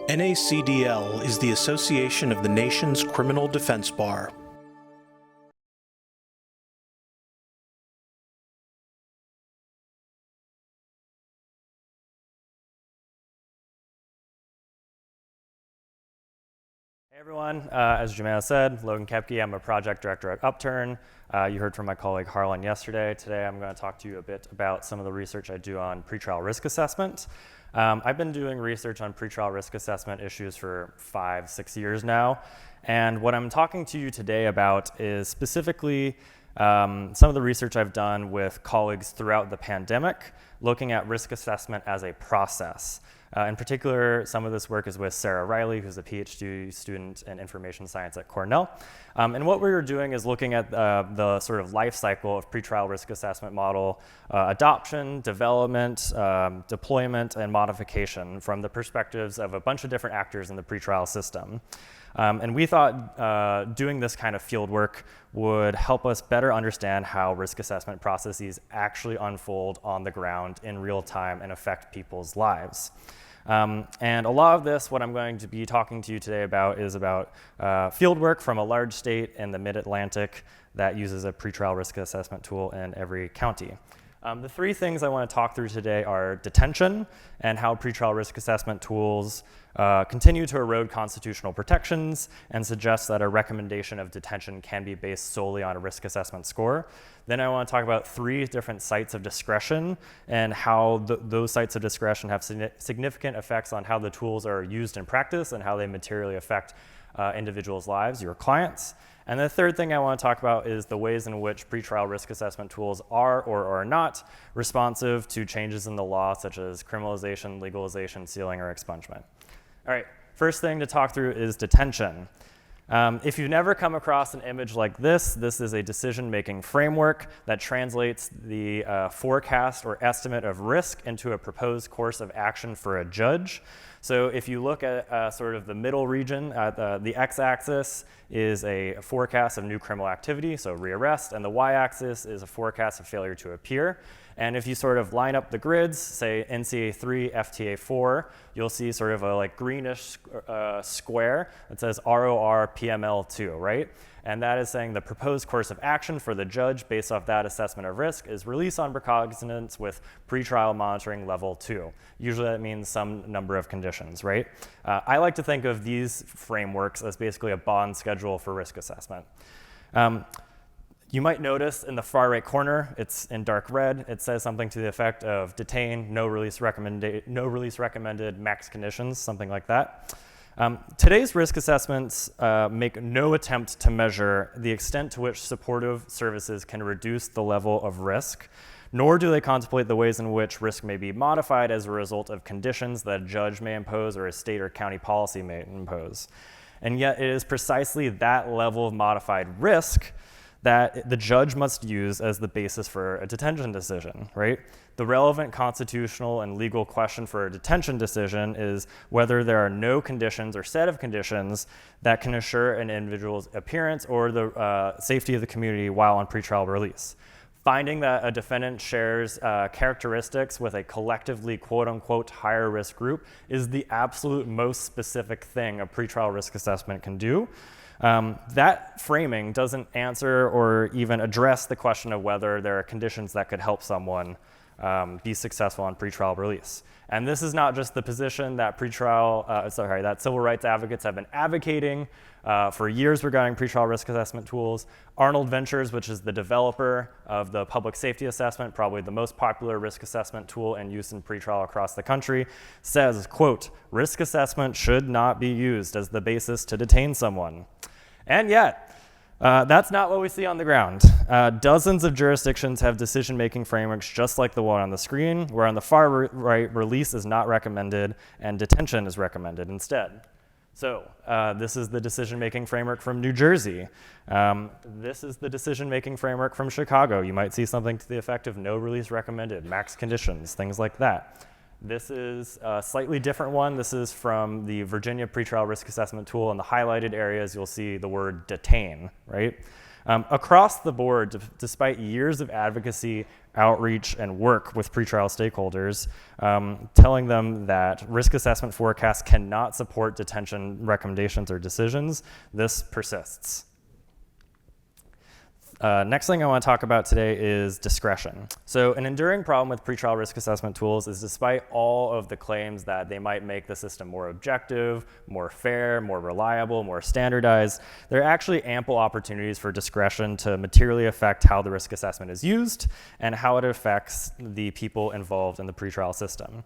NACDL is the association of the nation's criminal defense bar. Hey everyone, as Jamea said, Logan Kepke, I'm a project director at Upturn. You heard from my colleague Harlan yesterday. Today I'm going to talk to you a bit about some of the research I do on pretrial risk assessment. I've been doing research on pretrial risk assessment issues for 5-6 years now, and what I'm talking to you today about is specifically some of the research I've done with colleagues throughout the pandemic, looking at risk assessment as a process. In particular, some of this work is with Sarah Riley, who's a PhD student in information science at Cornell. And what we were doing is looking at the sort of life cycle of pretrial risk assessment model adoption, development, deployment, and modification from the perspectives of a bunch of different actors in the pretrial system. And we thought doing this kind of field work would help us better understand how risk assessment processes actually unfold on the ground in real time and affect people's lives. And a lot of this, what I'm going to be talking to you today about, is about field work from a large state in the Mid-Atlantic that uses a pretrial risk assessment tool in every county. The three things I want to talk through today are detention and how pretrial risk assessment tools continue to erode constitutional protections and suggest that a recommendation of detention can be based solely on a risk assessment score. Then I want to talk about 3 different sites of discretion and how those sites of discretion have significant effects on how the tools are used in practice and how they materially affect individuals' lives, your clients. And the third thing I want to talk about is the ways in which pretrial risk assessment tools are or are not responsive to changes in the law, such as criminalization, legalization, sealing, or expungement. All right, first thing to talk through is detention. If you've never come across an image like this is a decision-making framework that translates the forecast or estimate of risk into a proposed course of action for a judge. So if you look at sort of the middle region, the x-axis is a forecast of new criminal activity, so rearrest, and the y-axis is a forecast of failure to appear. And if you sort of line up the grids, say NCA 3, FTA 4, you'll see sort of a like greenish square that says ROR PML 2, right? And that is saying the proposed course of action for the judge based off that assessment of risk is release on recognizance with pretrial monitoring level 2. Usually that means some number of conditions, right? I like to think of these frameworks as basically a bond schedule for risk assessment. You might notice in the far right corner, it's in dark red, it says something to the effect of detain, no release recommended, max conditions, something like that. Today's risk assessments make no attempt to measure the extent to which supportive services can reduce the level of risk, nor do they contemplate the ways in which risk may be modified as a result of conditions that a judge may impose or a state or county policy may impose. And yet it is precisely that level of modified risk that the judge must use as the basis for a detention decision, right? The relevant constitutional and legal question for a detention decision is whether there are no conditions or set of conditions that can assure an individual's appearance or the safety of the community while on pretrial release. Finding that a defendant shares characteristics with a collectively quote-unquote higher risk group is the absolute most specific thing a pretrial risk assessment can do. That framing doesn't answer or even address the question of whether there are conditions that could help someone be successful on pretrial release. And this is not just the position that that civil rights advocates have been advocating for years regarding pretrial risk assessment tools. Arnold Ventures, which is the developer of the public safety assessment, probably the most popular risk assessment tool in use in pretrial across the country, says, quote, risk assessment should not be used as the basis to detain someone. And yet, that's not what we see on the ground. Dozens of jurisdictions have decision-making frameworks just like the one on the screen, where on the far right, release is not recommended and detention is recommended instead. So this is the decision-making framework from New Jersey. This is the decision-making framework from Chicago. You might see something to the effect of no release recommended, max conditions, things like that. This is a slightly different one. This is from the Virginia pretrial risk assessment tool. In the highlighted areas, you'll see the word detain, right? Across the board, despite years of advocacy, outreach, and work with pretrial stakeholders, telling them that risk assessment forecasts cannot support detention recommendations or decisions, this persists. Next thing I want to talk about today is discretion. So an enduring problem with pretrial risk assessment tools is despite all of the claims that they might make the system more objective, more fair, more reliable, more standardized, there are actually ample opportunities for discretion to materially affect how the risk assessment is used and how it affects the people involved in the pretrial system.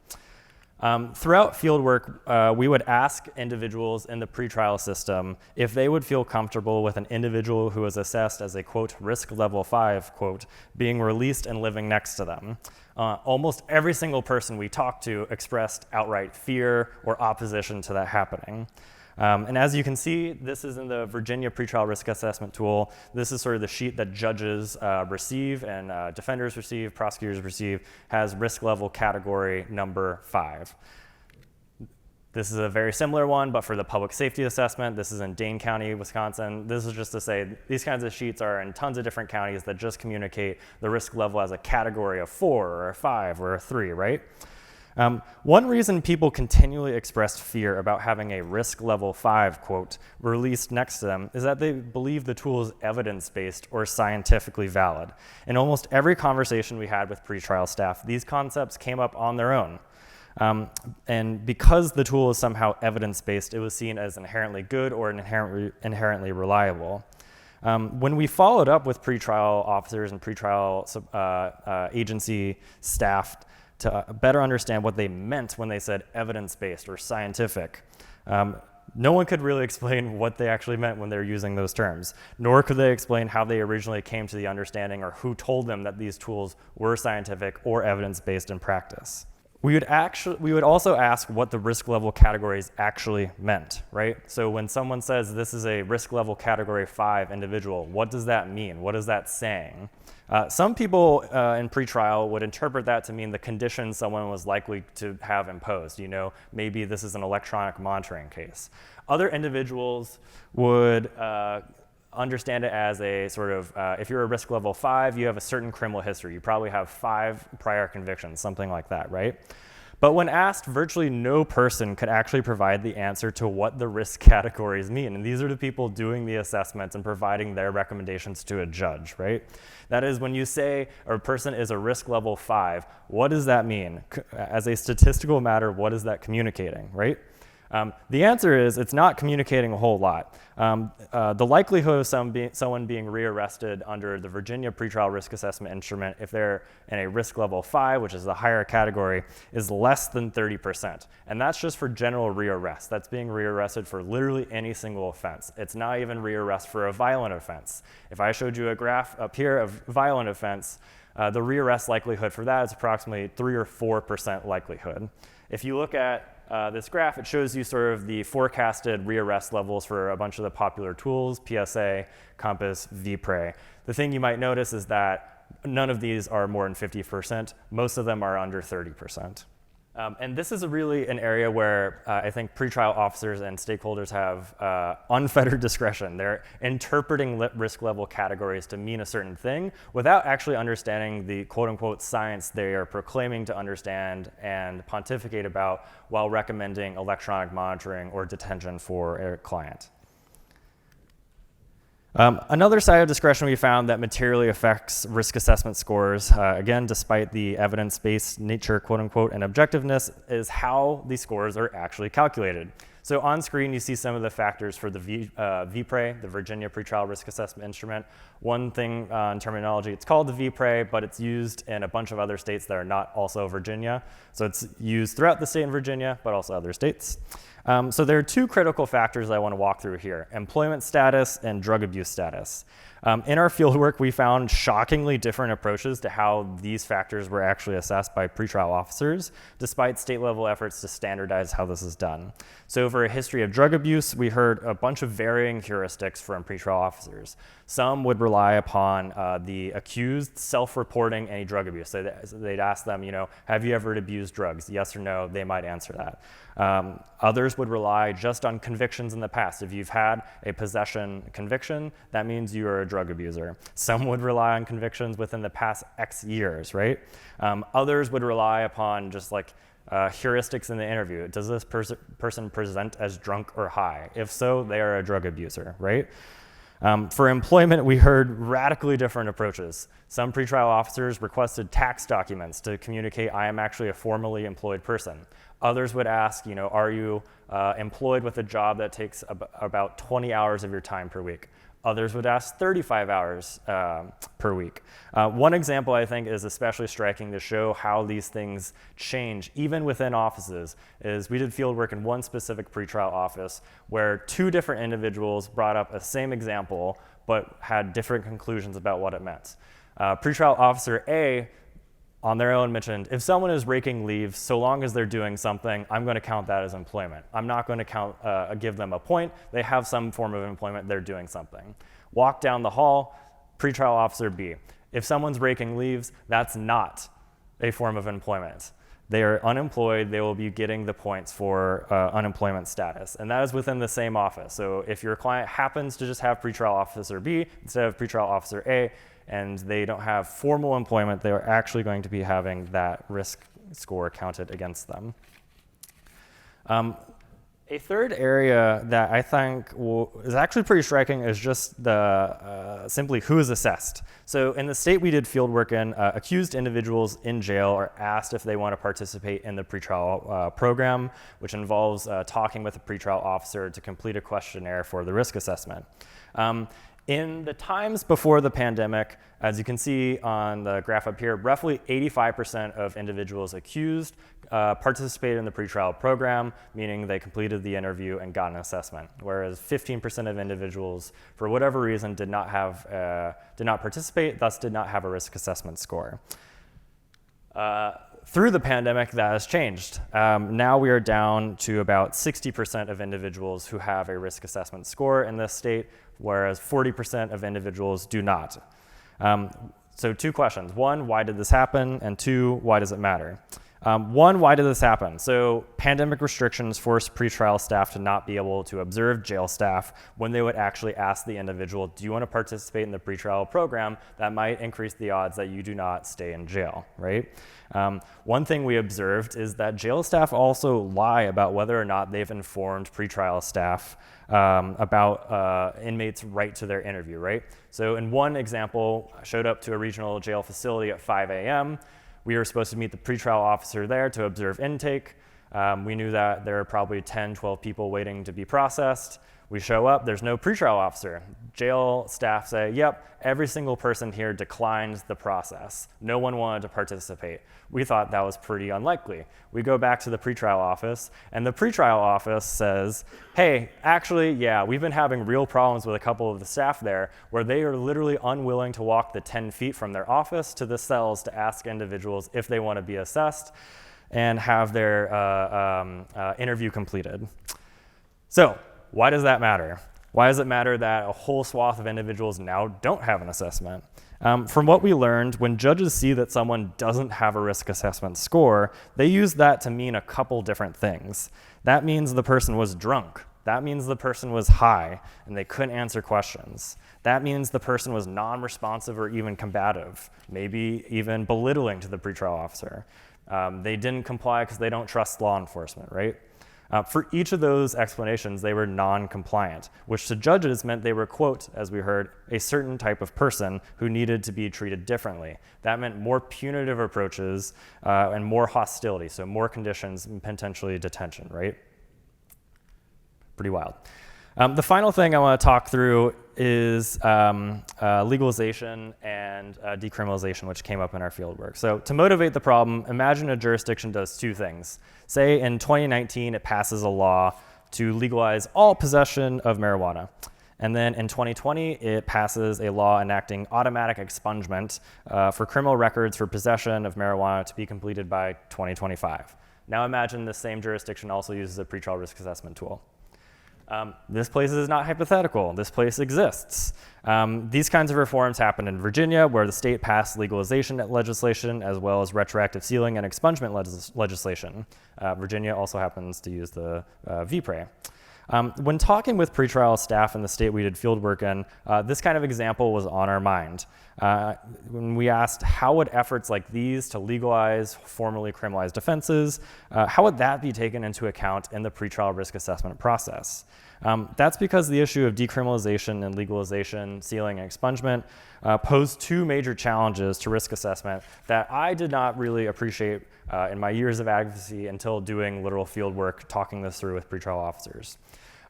Throughout fieldwork, we would ask individuals in the pretrial system if they would feel comfortable with an individual who was assessed as a, quote, risk level 5, quote, being released and living next to them. Almost every single person we talked to expressed outright fear or opposition to that happening. And as you can see, this is in the Virginia Pretrial Risk Assessment Tool. This is sort of the sheet that judges receive and defenders receive, prosecutors receive, has risk level category number 5. This is a very similar one, but for the public safety assessment. This is in Dane County, Wisconsin. This is just to say these kinds of sheets are in tons of different counties that just communicate the risk level as a category of 4 or a 5 or a 3, right? One reason people continually expressed fear about having a risk level 5, quote, released next to them is that they believe the tool is evidence-based or scientifically valid. In almost every conversation we had with pretrial staff, these concepts came up on their own. And because the tool is somehow evidence-based, it was seen as inherently good or inherently reliable. When we followed up with pretrial officers and pretrial agency staff to better understand what they meant when they said evidence-based or scientific, no one could really explain what they actually meant when they were using those terms, nor could they explain how they originally came to the understanding or who told them that these tools were scientific or evidence-based in practice. We would also ask what the risk level categories actually meant, right? So when someone says this is a risk level category 5 individual, what does that mean? What is that saying? Some people in pretrial would interpret that to mean the conditions someone was likely to have imposed. You know, maybe this is an electronic monitoring case. Other individuals would understand it as a sort of, if you're a risk level 5, you have a certain criminal history. You probably have 5 prior convictions, something like that, right? But when asked, virtually no person could actually provide the answer to what the risk categories mean. And these are the people doing the assessments and providing their recommendations to a judge, right? That is, when you say a person is a risk level 5, what does that mean? As a statistical matter, what is that communicating, right? The answer is it's not communicating a whole lot. The likelihood of someone being rearrested under the Virginia Pretrial Risk Assessment Instrument, if they're in a risk level 5, which is the higher category, is less than 30%. And that's just for general rearrest. That's being rearrested for literally any single offense. It's not even rearrest for a violent offense. If I showed you a graph up here of violent offense, the rearrest likelihood for that is approximately 3 or 4% likelihood. If you look at this graph, it shows you sort of the forecasted rearrest levels for a bunch of the popular tools, PSA, Compass, vPRE. The thing you might notice is that none of these are more than 50%. Most of them are under 30%. And this is really an area where I think pretrial officers and stakeholders have unfettered discretion. They're interpreting risk level categories to mean a certain thing without actually understanding the quote unquote science they are proclaiming to understand and pontificate about while recommending electronic monitoring or detention for a client. Another side of discretion we found that materially affects risk assessment scores, again, despite the evidence-based nature, quote unquote, and objectiveness, is how these scores are actually calculated. So on screen, you see some of the factors for the vPRE, the Virginia Pretrial Risk Assessment Instrument. One thing in terminology, it's called the vPRE, but it's used in a bunch of other states that are not also Virginia. So it's used throughout the state in Virginia, but also other states. So there are 2 critical factors I want to walk through here: employment status and drug abuse status. In our fieldwork, we found shockingly different approaches to how these factors were actually assessed by pretrial officers, despite state-level efforts to standardize how this is done. So for a history of drug abuse, we heard a bunch of varying heuristics from pretrial officers. Some would rely upon the accused self-reporting any drug abuse. So they'd ask them, you know, have you ever abused drugs? Yes or no, they might answer that. Others would rely just on convictions in the past. If you've had a possession conviction, that means you are a drug abuser. Some would rely on convictions within the past X years, right? Others would rely upon just like heuristics in the interview. Does this person present as drunk or high? If so, they are a drug abuser, right? For employment, we heard radically different approaches. Some pretrial officers requested tax documents to communicate, I am actually a formally employed person. Others would ask, are you employed with a job that takes about 20 hours of your time per week? Others would ask 35 hours per week. One example I think is especially striking to show how these things change even within offices is we did field work in one specific pretrial office where two different individuals brought up a same example but had different conclusions about what it meant. Pretrial officer A on their own mentioned, if someone is raking leaves, so long as they're doing something, I'm going to count that as employment. I'm not going to give them a point. They have some form of employment, they're doing something. Walk down the hall, pretrial officer B. If someone's raking leaves, that's not a form of employment. They are unemployed, they will be getting the points for unemployment status. And that is within the same office. So if your client happens to just have pretrial officer B instead of pretrial officer A, and they don't have formal employment, they are actually going to be having that risk score counted against them. A third area that I think is actually pretty striking is just the simply who is assessed. So in the state we did field work in, accused individuals in jail are asked if they want to participate in the pretrial program, which involves talking with a pretrial officer to complete a questionnaire for the risk assessment. In the times before the pandemic, as you can see on the graph up here, roughly 85% of individuals accused participated in the pretrial program, meaning they completed the interview and got an assessment, whereas 15% of individuals, for whatever reason, did not participate, thus did not have a risk assessment score. Through the pandemic, that has changed. Now we are down to about 60% of individuals who have a risk assessment score in this state, whereas 40% of individuals do not. So two questions. One, why did this happen? And two, why does it matter? One, why did this happen? So pandemic restrictions forced pretrial staff to not be able to observe jail staff when they would actually ask the individual, do you want to participate in the pretrial program? That might increase the odds that you do not stay in jail, right? One thing we observed is that jail staff also lie about whether or not they've informed pretrial staff about inmates' right to their interview, right? So in one example, I showed up to a regional jail facility at 5 a.m. We were supposed to meet the pretrial officer there to observe intake. We knew that there are probably 10, 12 people waiting to be processed. We show up, there's no pretrial officer. Jail staff say, yep, every single person here declined the process. No one wanted to participate. We thought that was pretty unlikely. We go back to the pretrial office, and the pretrial office says, hey, actually, yeah, we've been having real problems with a couple of the staff there where they are literally unwilling to walk the 10 feet from their office to the cells to ask individuals if they want to be assessed and have their interview completed. So, why does that matter? Why does it matter that a whole swath of individuals now don't have an assessment? From what we learned, when judges see that someone doesn't have a risk assessment score, they use that to mean a couple different things. That means the person was drunk. That means the person was high and they couldn't answer questions. That means the person was non-responsive or even combative, maybe even belittling to the pretrial officer. They didn't comply because they don't trust law enforcement, right? For each of those explanations, they were non-compliant, which to judges meant they were, quote, as we heard, a certain type of person who needed to be treated differently. That meant more punitive approaches and more hostility, so more conditions and potentially detention, right? Pretty wild. The final thing I want to talk through is legalization and decriminalization, which came up in our fieldwork. So to motivate the problem, imagine a jurisdiction does two things. Say in 2019, it passes a law to legalize all possession of marijuana. And then in 2020, it passes a law enacting automatic expungement for criminal records for possession of marijuana to be completed by 2025. Now imagine the same jurisdiction also uses a pretrial risk assessment tool. This place is not hypothetical. This place exists. These kinds of reforms happened in Virginia, where the state passed legalization legislation as well as retroactive sealing and expungement legislation. Virginia also happens to use the VPRE. When talking with pretrial staff in the state we did field work in, this kind of example was on our mind. When we asked how would efforts like these to legalize formerly criminalized offenses, how would that be taken into account in the pretrial risk assessment process? That's because the issue of decriminalization and legalization, sealing and expungement posed two major challenges to risk assessment that I did not really appreciate in my years of advocacy until doing literal field work, talking this through with pretrial officers.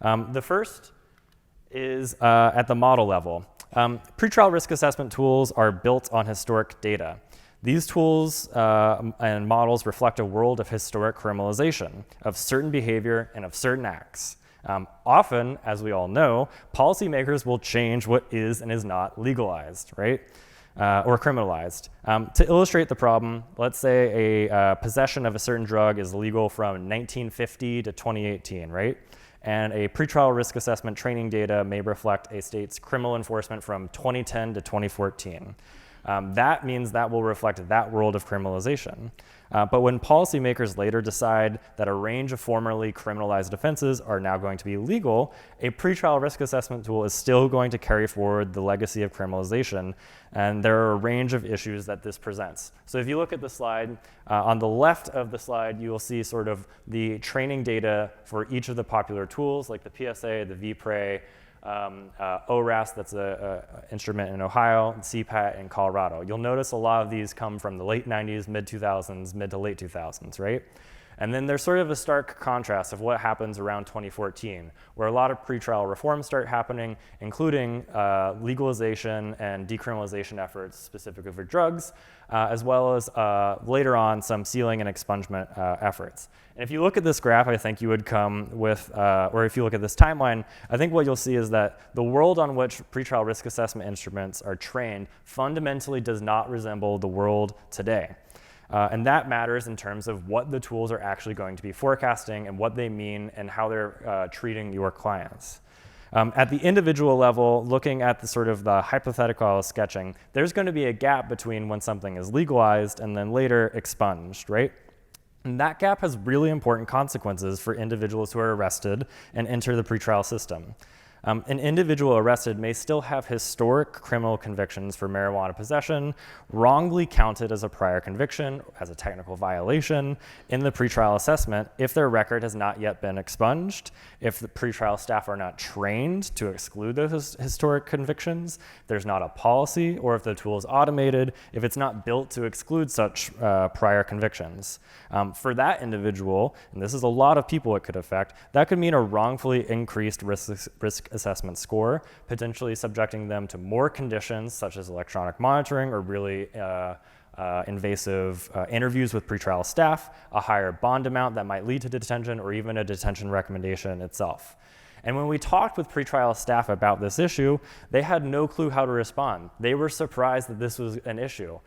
The first is at the model level. Pretrial risk assessment tools are built on historic data. These tools and models reflect a world of historic criminalization of certain behavior and of certain acts. Often, as we all know, policymakers will change what is and is not legalized, right? Or criminalized. To illustrate the problem, let's say a possession of a certain drug is legal from 1950 to 2018, right? And a pretrial risk assessment training data may reflect a state's criminal enforcement from 2010 to 2014. That means that will reflect that world of criminalization. But when policymakers later decide that a range of formerly criminalized offenses are now going to be legal, a pretrial risk assessment tool is still going to carry forward the legacy of criminalization, and there are a range of issues that this presents. So if you look at the slide, on the left of the slide, you will see sort of the training data for each of the popular tools, like the PSA, the VPRE, ORAS, that's an instrument in Ohio, and CPAT in Colorado. You'll notice a lot of these come from the late 90s, mid 2000s, mid to late 2000s, right? And then there's sort of a stark contrast of what happens around 2014, where a lot of pretrial reforms start happening, including legalization and decriminalization efforts specifically for drugs, as well as later on some sealing and expungement efforts. And if you look at this graph, I think you would come with, or if you look at this timeline, I think what you'll see is that the world on which pretrial risk assessment instruments are trained fundamentally does not resemble the world today. And that matters in terms of what the tools are actually going to be forecasting and what they mean and how they're treating your clients. At the individual level, looking at the sort of the hypothetical I was sketching, there's going to be a gap between when something is legalized and then later expunged, right? And that gap has really important consequences for individuals who are arrested and enter the pretrial system. An individual arrested may still have historic criminal convictions for marijuana possession, wrongly counted as a prior conviction, as a technical violation in the pretrial assessment if their record has not yet been expunged, if the pretrial staff are not trained to exclude those historic convictions, there's not a policy, or if the tool is automated, if it's not built to exclude such prior convictions. For that individual, and this is a lot of people it could affect, that could mean a wrongfully increased risk assessment score, potentially subjecting them to more conditions such as electronic monitoring or really invasive interviews with pretrial staff, a higher bond amount that might lead to detention, or even a detention recommendation itself. And when we talked with pretrial staff about this issue, they had no clue how to respond. They were surprised that this was an issue.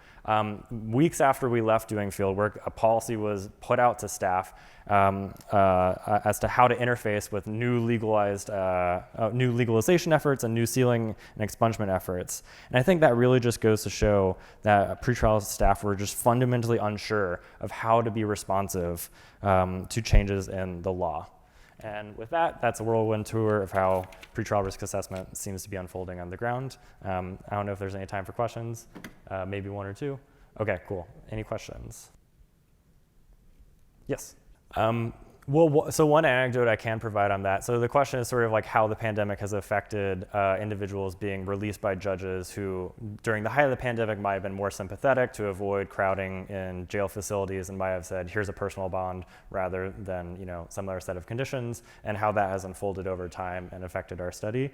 Weeks after we left doing field work, a policy was put out to staff as to how to interface with new legalization efforts and new sealing and expungement efforts. And I think that really just goes to show that pretrial staff were just fundamentally unsure of how to be responsive to changes in the law. And with that, that's a whirlwind tour of how pretrial risk assessment seems to be unfolding on the ground. I don't know if there's any time for questions, maybe one or two. Okay, cool. Any questions? Yes. So one anecdote I can provide on that. So the question is sort of like how the pandemic has affected individuals being released by judges who, during the height of the pandemic, might have been more sympathetic to avoid crowding in jail facilities and might have said, here's a personal bond rather than some other set of conditions, and how that has unfolded over time and affected our study.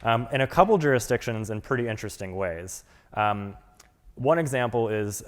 In a couple jurisdictions in pretty interesting ways. One example is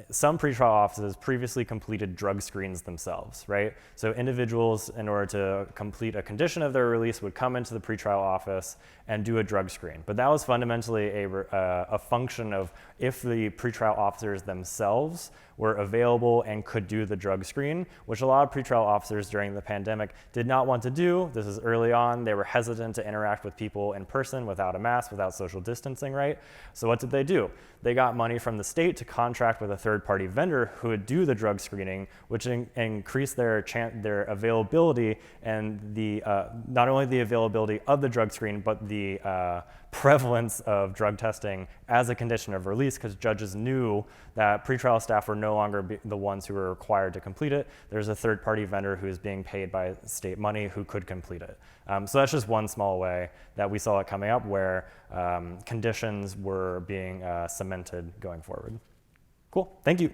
some pretrial offices previously completed drug screens themselves, right? So individuals, in order to complete a condition of their release, would come into the pretrial office and do a drug screen. But that was fundamentally a function of if the pretrial officers themselves were available and could do the drug screen, which a lot of pretrial officers during the pandemic did not want to do. This is early on. They were hesitant to interact with people in person without a mask, without social distancing, right? So what did they do? they got money from the state to contract with a third-party vendor who would do the drug screening, which increased their availability and not only the availability of the drug screen, but the prevalence of drug testing as a condition of release, because judges knew that pretrial staff were no longer the ones who were required to complete it. There's a third-party vendor who is being paid by state money who could complete it. So that's just one small way that we saw it coming up where conditions were being cemented going forward. Cool, thank you.